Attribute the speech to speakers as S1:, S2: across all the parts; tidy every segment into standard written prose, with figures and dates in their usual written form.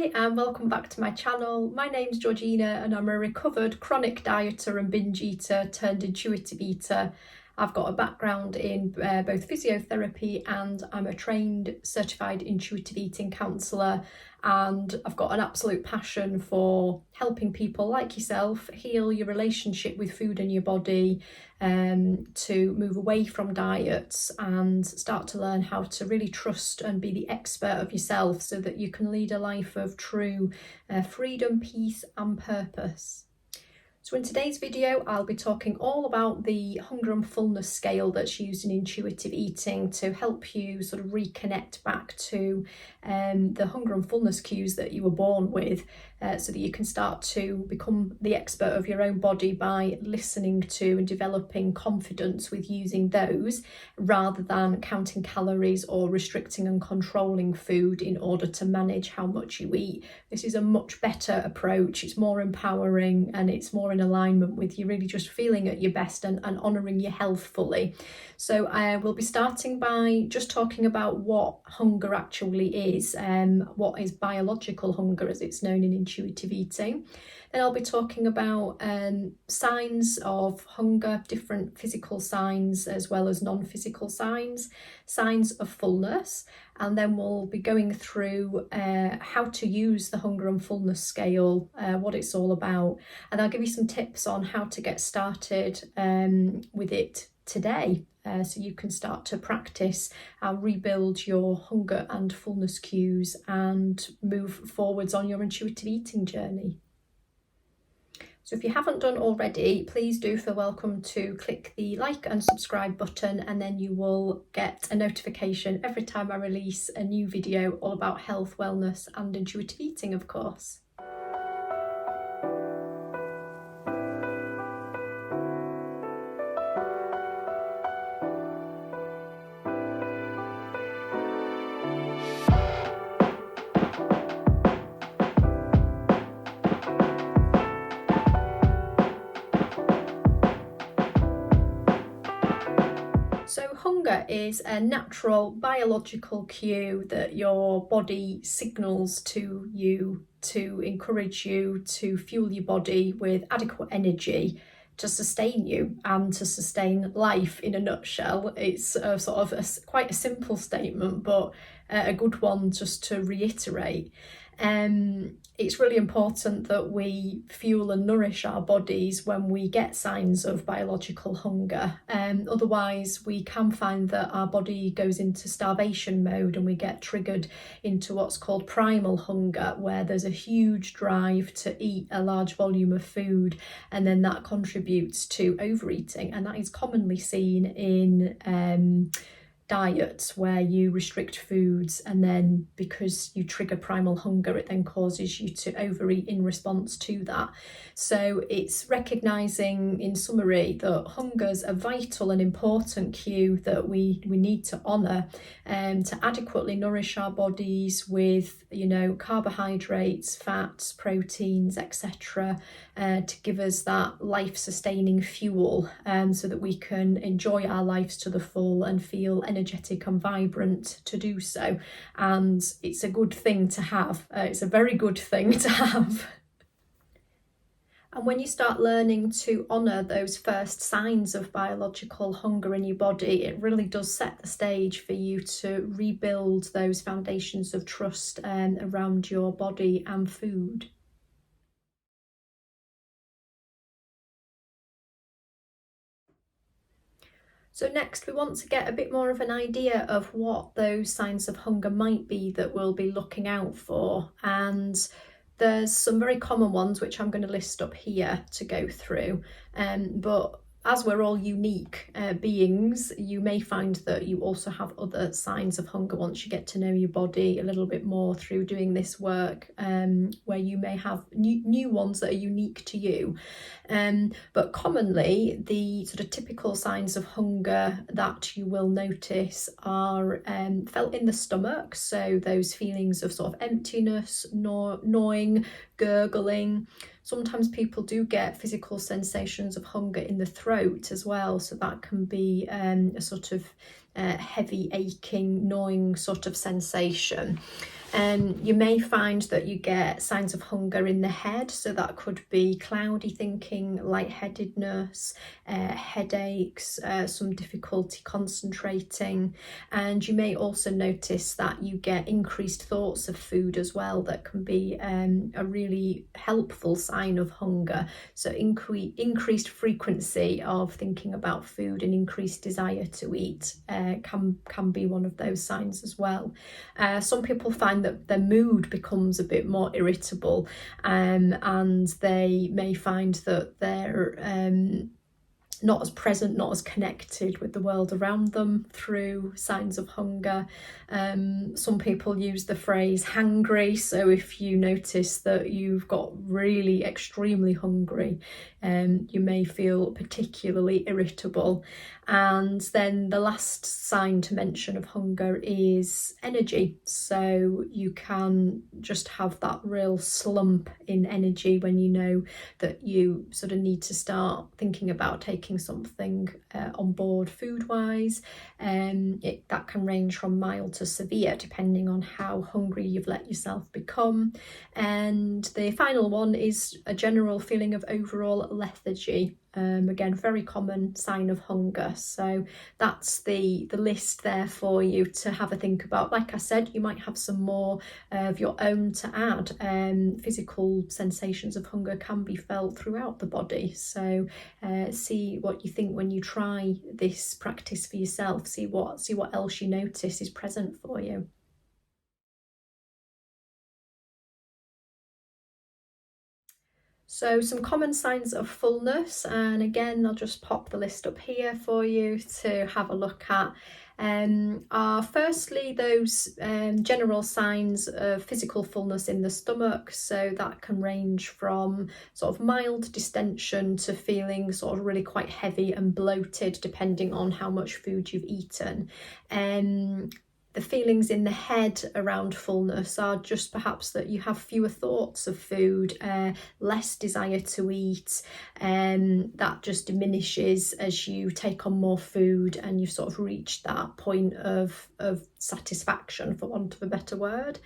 S1: Hey, and welcome back to my channel. My name's Georgina and I'm a recovered chronic dieter and binge eater turned intuitive eater. I've got a background in both physiotherapy and I'm a trained certified intuitive eating counsellor, and I've got an absolute passion for helping people like yourself heal your relationship with food and your body, to move away from diets and start to learn how to really trust and be the expert of yourself so that you can lead a life of true freedom, peace and purpose. So in today's video, I'll be talking all about the hunger and fullness scale that's used in intuitive eating to help you sort of reconnect back to the hunger and fullness cues that you were born with, so that you can start to become the expert of your own body by listening to and developing confidence with using those, rather than counting calories or restricting and controlling food in order to manage how much you eat. This is a much better approach. It's more empowering and it's more in alignment with you really just feeling at your best and honouring your health fully. So I will be starting by just talking about what hunger actually is, what is biological hunger as it's known in intuitive eating. Then I'll be talking about signs of hunger, different physical signs as well as non-physical signs, signs of fullness, and then we'll be going through how to use the hunger and fullness scale, what it's all about, and I'll give you some tips on how to get started with it today, so you can start to practice and rebuild your hunger and fullness cues and move forwards on your intuitive eating journey. So if you haven't done already, please do feel welcome to click the like and subscribe button, and then you will get a notification every time I release a new video all about health, wellness and intuitive eating, of course. So hunger is a natural biological cue that your body signals to you to encourage you to fuel your body with adequate energy to sustain you and to sustain life. In a nutshell, it's a sort of quite a simple statement, but a good one just to reiterate. It's really important that we fuel and nourish our bodies when we get signs of biological hunger. Otherwise, we can find that our body goes into starvation mode and we get triggered into what's called primal hunger, where there's a huge drive to eat a large volume of food, and then that contributes to overeating. And that is commonly seen in diets where you restrict foods, and then because you trigger primal hunger, it then causes you to overeat in response to that. So it's recognising, in summary, that hunger's a vital and important cue that we need to honour, to adequately nourish our bodies with, carbohydrates, fats, proteins, etc., to give us that life-sustaining fuel, so that we can enjoy our lives to the full and feel energetic and vibrant to do so. And it's a good thing to have. It's a very good thing to have. And when you start learning to honour those first signs of biological hunger in your body, it really does set the stage for you to rebuild those foundations of trust around your body and food. So next, we want to get a bit more of an idea of what those signs of hunger might be that we'll be looking out for. And there's some very common ones which I'm going to list up here to go through, but as we're all unique beings, you may find that you also have other signs of hunger once you get to know your body a little bit more through doing this work, where you may have new ones that are unique to you. But commonly, the sort of typical signs of hunger that you will notice are felt in the stomach. So those feelings of sort of emptiness, gnawing, gurgling. Sometimes people do get physical sensations of hunger in the throat as well, so that can be a sort of heavy, aching, gnawing sort of sensation. You may find that you get signs of hunger in the head, so that could be cloudy thinking, lightheadedness, headaches, some difficulty concentrating, and you may also notice that you get increased thoughts of food as well. That can be a really helpful sign of hunger. So increased frequency of thinking about food and increased desire to eat can be one of those signs as well. Some people find that their mood becomes a bit more irritable, and they may find that they're not as present, not as connected with the world around them through signs of hunger. Some people use the phrase hangry, so if you notice that you've got really extremely hungry, you may feel particularly irritable. And then the last sign to mention of hunger is energy. So you can just have that real slump in energy when you know that you sort of need to start thinking about taking something on board food-wise. That can range from mild to severe depending on how hungry you've let yourself become. And the final one is a general feeling of overall lethargy. Again, very common sign of hunger. So that's the list there for you to have a think about. Like I said, you might have some more of your own to add. Physical sensations of hunger can be felt throughout the body. So see what you think when you try this practice for yourself. See what else you notice is present for you. So some common signs of fullness, and again I'll just pop the list up here for you to have a look at, are firstly those general signs of physical fullness in the stomach. So that can range from sort of mild distension to feeling sort of really quite heavy and bloated depending on how much food you've eaten. The feelings in the head around fullness are just perhaps that you have fewer thoughts of food, less desire to eat, and that just diminishes as you take on more food and you've sort of reached that point of satisfaction, for want of a better word.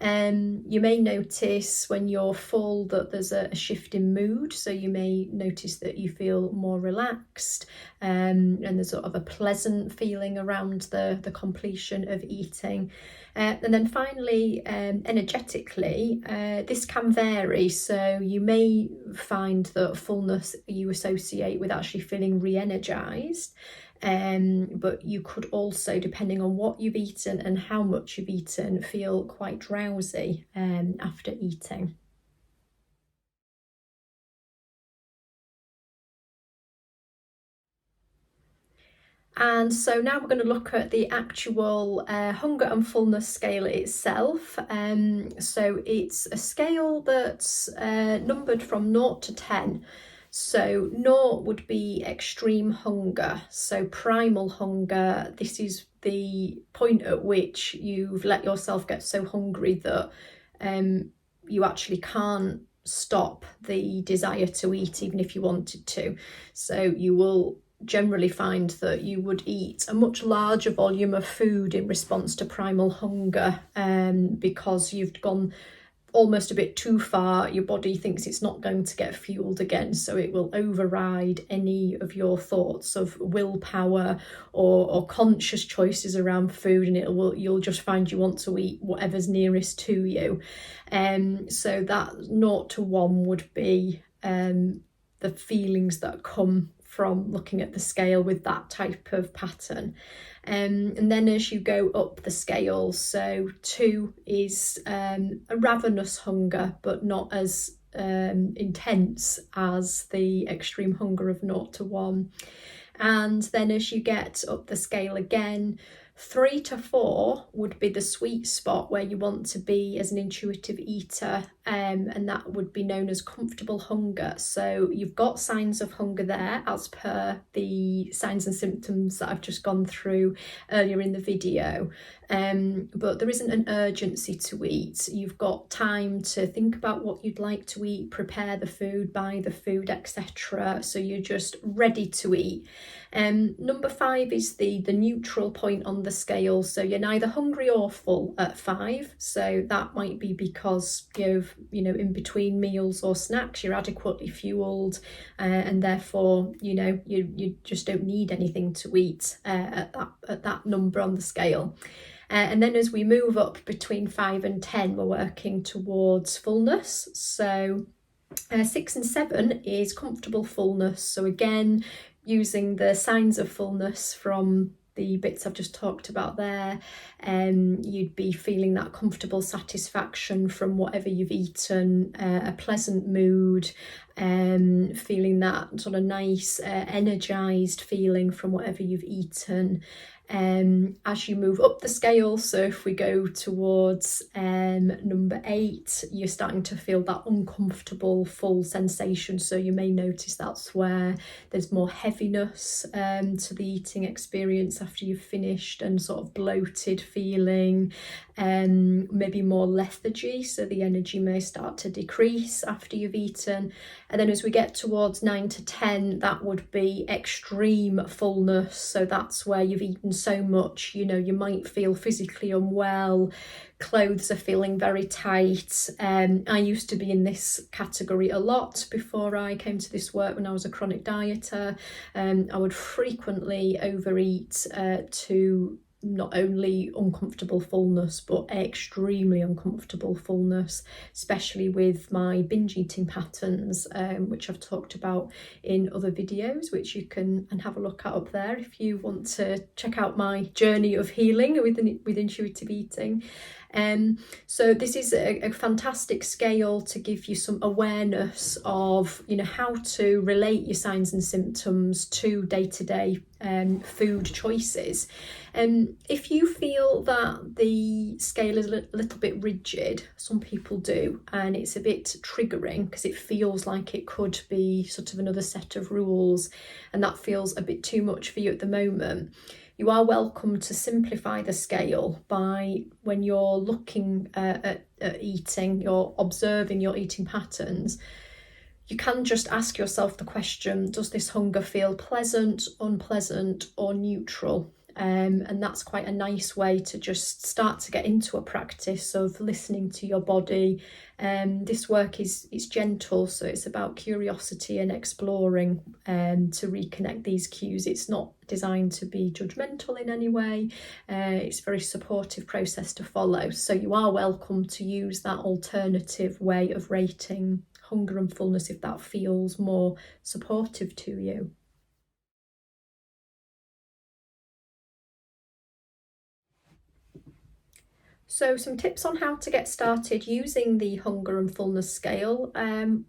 S1: You may notice when you're full that there's a shift in mood, so you may notice that you feel more relaxed, and there's sort of a pleasant feeling around the completion of eating. And then finally, energetically, this can vary. So you may find that fullness you associate with actually feeling re-energized. But you could also, depending on what you've eaten and how much you've eaten, feel quite drowsy after eating. And so now we're going to look at the actual hunger and fullness scale itself. So it's a scale that's numbered from 0 to 10. So 0 would be extreme hunger, so primal hunger. This is the point at which you've let yourself get so hungry that you actually can't stop the desire to eat even if you wanted to. So you will generally find that you would eat a much larger volume of food in response to primal hunger, because you've gone almost a bit too far. Your body thinks it's not going to get fueled again, so it will override any of your thoughts of willpower or conscious choices around food, and you'll just find you want to eat whatever's nearest to you. So that 0 to 1 would be the feelings that come from looking at the scale with that type of pattern. And then as you go up the scale, so 2 is a ravenous hunger, but not as intense as the extreme hunger of 0 to 1. And then as you get up the scale again, 3 to 4 would be the sweet spot where you want to be as an intuitive eater, and that would be known as comfortable hunger. So you've got signs of hunger there as per the signs and symptoms that I've just gone through earlier in the video, but there isn't an urgency to eat. You've got time to think about what you'd like to eat, prepare the food, buy the food, etc. So you're just ready to eat. Number 5 is the neutral point on on the scale. So you're neither hungry or full at 5. So that might be because you've, in between meals or snacks, you're adequately fueled, and therefore, you just don't need anything to eat at that number on the scale. And then as we move up between 5 and 10, we're working towards fullness. So 6 and 7 is comfortable fullness. So again, using the signs of fullness from the bits I've just talked about there, you'd be feeling that comfortable satisfaction from whatever you've eaten, a pleasant mood, feeling that sort of nice energized feeling from whatever you've eaten. As you move up the scale, so if we go towards number 8, you're starting to feel that uncomfortable full sensation. So you may notice that's where there's more heaviness to the eating experience after you've finished, and sort of bloated feeling, maybe more lethargy, so the energy may start to decrease after you've eaten. And then as we get towards 9 to 10, that would be extreme fullness. So that's where you've eaten so much, you might feel physically unwell, clothes are feeling very tight. I used to be in this category a lot before I came to this work when I was a chronic dieter. I would frequently overeat to not only uncomfortable fullness, but extremely uncomfortable fullness, especially with my binge eating patterns, which I've talked about in other videos, which you can have a look at up there if you want to check out my journey of healing with intuitive eating. So this is a fantastic scale to give you some awareness of, how to relate your signs and symptoms to day-to-day food choices. If you feel that the scale is a little bit rigid, some people do, and it's a bit triggering because it feels like it could be sort of another set of rules, and that feels a bit too much for you at the moment, you are welcome to simplify the scale by, when you're looking at eating, you're observing your eating patterns, you can just ask yourself the question, does this hunger feel pleasant, unpleasant, or neutral? And that's quite a nice way to just start to get into a practice of listening to your body. This work it's gentle, so it's about curiosity and exploring to reconnect these cues. It's not designed to be judgmental in any way. It's a very supportive process to follow. So you are welcome to use that alternative way of rating hunger and fullness if that feels more supportive to you. So some tips on how to get started using the hunger and fullness scale,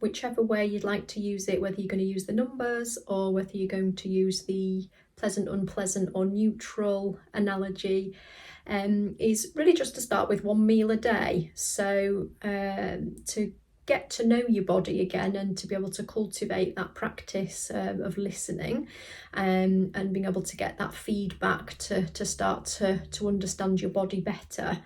S1: whichever way you'd like to use it, whether you're going to use the numbers or whether you're going to use the pleasant, unpleasant or neutral analogy, is really just to start with one meal a day. So to get to know your body again and to be able to cultivate that practice of listening, and being able to get that feedback to start to understand your body better.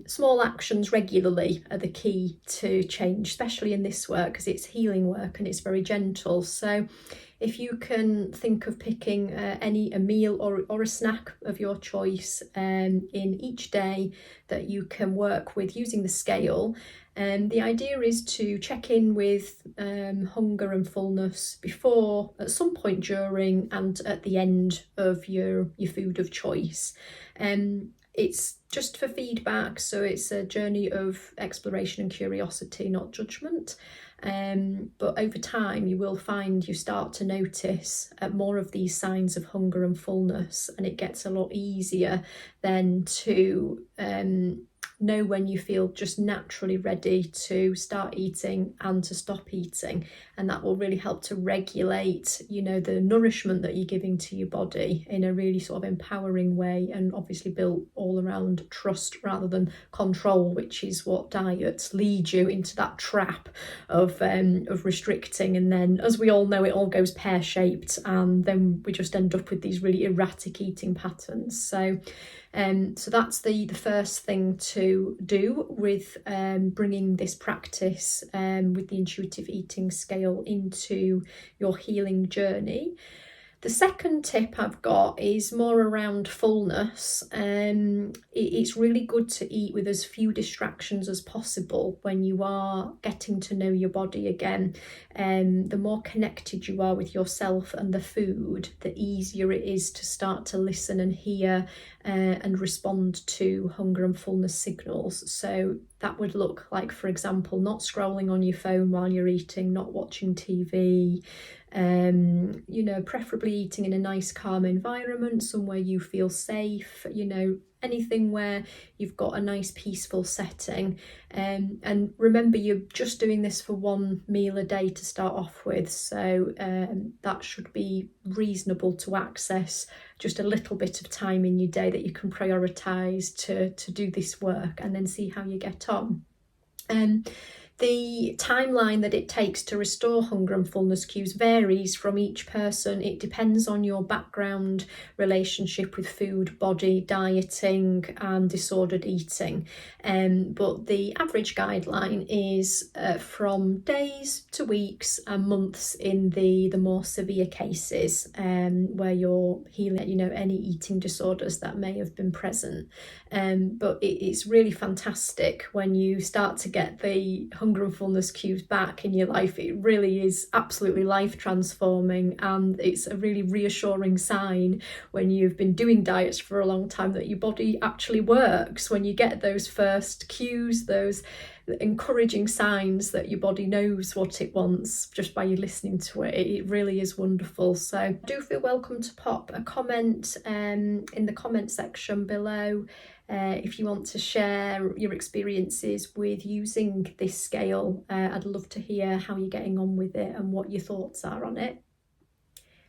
S1: Small actions regularly are the key to change, especially in this work because it's healing work and it's very gentle. So if you can think of picking a meal or a snack of your choice in each day that you can work with using the scale, the idea is to check in with hunger and fullness before, at some point during, and at the end of your food of choice. It's just for feedback, so it's a journey of exploration and curiosity, not judgment. But over time you will find you start to notice more of these signs of hunger and fullness, and it gets a lot easier then to know when you feel just naturally ready to start eating and to stop eating, and that will really help to regulate the nourishment that you're giving to your body in a really sort of empowering way, and obviously built all around trust rather than control, which is what diets lead you into, that trap of restricting, and then, as we all know, it all goes pear-shaped and then we just end up with these really erratic eating patterns. So that's the first thing to do with bringing this practice with the intuitive eating scale into your healing journey. The second tip I've got is more around fullness. It's really good to eat with as few distractions as possible when you are getting to know your body again. The more connected you are with yourself and the food, the easier it is to start to listen and hear and respond to hunger and fullness signals. So that would look like, for example, not scrolling on your phone while you're eating, not watching TV, preferably eating in a nice calm environment, somewhere you feel safe, anything where you've got a nice peaceful setting. And remember, you're just doing this for one meal a day to start off with, so that should be reasonable to access just a little bit of time in your day that you can prioritise to do this work, and then see how you get on. The timeline that it takes to restore hunger and fullness cues varies from each person. It depends on your background, relationship with food, body, dieting and disordered eating. But the average guideline is from days to weeks and months in the more severe cases, where you're healing any eating disorders that may have been present. But it's really fantastic when you start to get the hunger and fullness cues back in your life. It really is absolutely life transforming, and it's a really reassuring sign when you've been doing diets for a long time that your body actually works. When you get those first cues, those encouraging signs that your body knows what it wants just by you listening to it, it really is wonderful. So do feel welcome to pop a comment in the comment section below if you want to share your experiences with using this scale. I'd love to hear how you're getting on with it and what your thoughts are on it.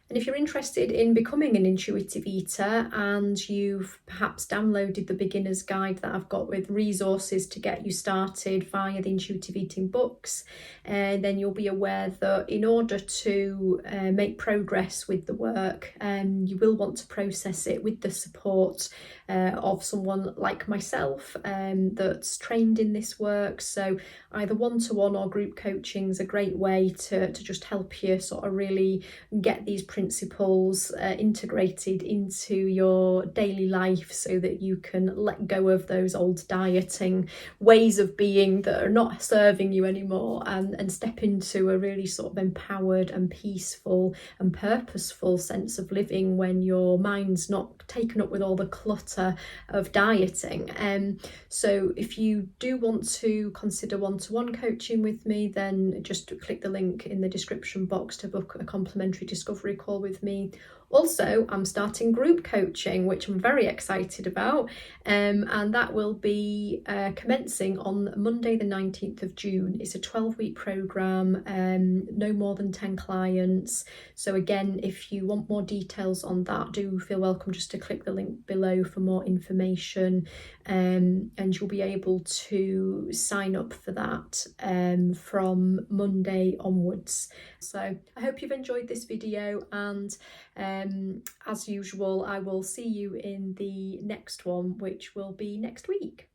S1: And if you're interested in becoming an intuitive eater and you've perhaps downloaded the beginner's guide that I've got with resources to get you started via the intuitive eating books, then you'll be aware that in order to make progress with the work, you will want to process it with the support of someone like myself that's trained in this work. So either one-to-one or group coaching is a great way to just help you sort of really get these principles integrated into your daily life, so that you can let go of those old dieting ways of being that are not serving you anymore, and step into a really sort of empowered and peaceful and purposeful sense of living when your mind's not taken up with all the clutter of dieting. So if you do want to consider one-to-one coaching with me, then just click the link in the description box to book a complimentary discovery call with me. Also, I'm starting group coaching, which I'm very excited about, and that will be commencing on Monday the 19th of June. It's a 12-week programme, no more than 10 clients. So again, if you want more details on that, do feel welcome just to click the link below for more information, and you'll be able to sign up for that from Monday onwards. So I hope you've enjoyed this video, and as usual, I will see you in the next one, which will be next week.